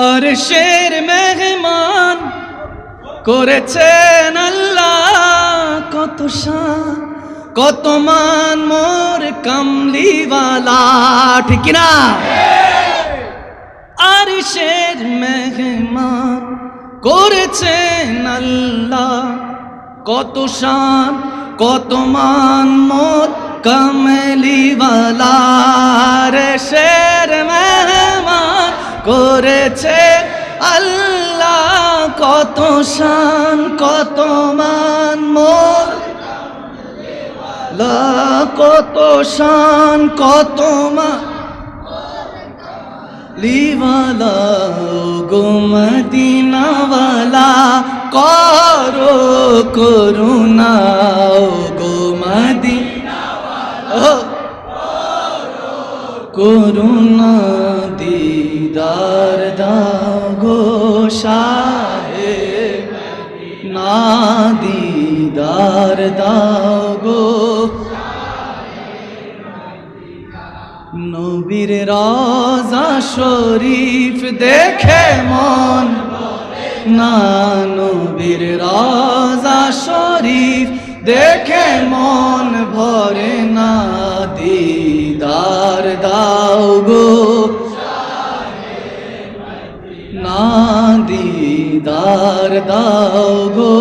আরশের মেহমান করেছেন আল্লাহ, কত শান কত মান মোর কামলিওয়ালা, ঠিক না? আরশের মেহমান করেছেন আল্লাহ, কত শান কত মান মোর কামলিওয়ালা। আরশের মেহমান করেছে আল্লাহ, কত শান কত মান মোর, কত শান কত মান লিওয়ালা। গো মদিনাওয়ালা করো করুণা, গো মদিনাওয়ালা করুণা। দিদার দাও গো শাহে না, দিদার দাও গো নবীর রওজা শরীফ দেখে মন না, নবীর রওজা শরীফ দেখে মন ভরে না। দিদার দাও গো না, দিদার দাও গো